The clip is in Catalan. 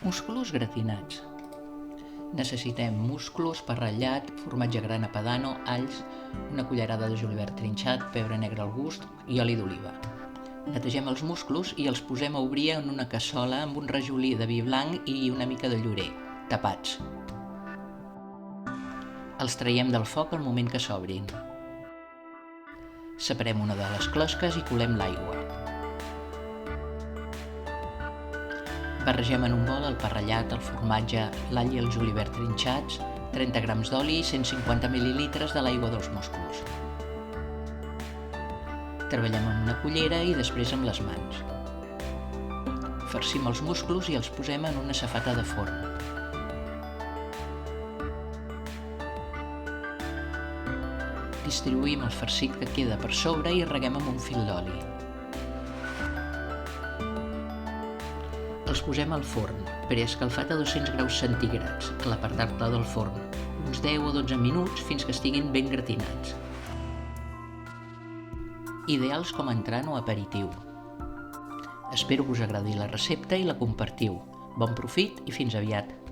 Musclos gratinats. Necessitem musclo, esparratllat, formatge grana padano, alls, una cullerada de julivert trinxat, pebre negre al gust i oli d'oliva. Netegem els musclos i els posem a obrir en una cassola amb un rajolí de vi blanc i una mica de llorer, tapats. Els traiem del foc al moment que s'obrin. Separem una de les closques i colem l'aigua. Barregem en un bol el parrellat, el formatge, l'all i el julivert trinxats, 30 grams d'oli i 150 mil·lilitres de l'aigua dels musclos. Treballem amb una cullera i després amb les mans. Farcim els musclos i els posem en una safata de forn. Distribuïm el farcit que queda per sobre i reguem amb un fil d'oli. Els posem al forn, preescalfat a 200 graus centígrads, a la part alta del forn, uns 10 o 12 minuts fins que estiguin ben gratinats. Ideals com a entrant o aperitiu. Espero que us agradi la recepta i la compartiu. Bon profit i fins aviat!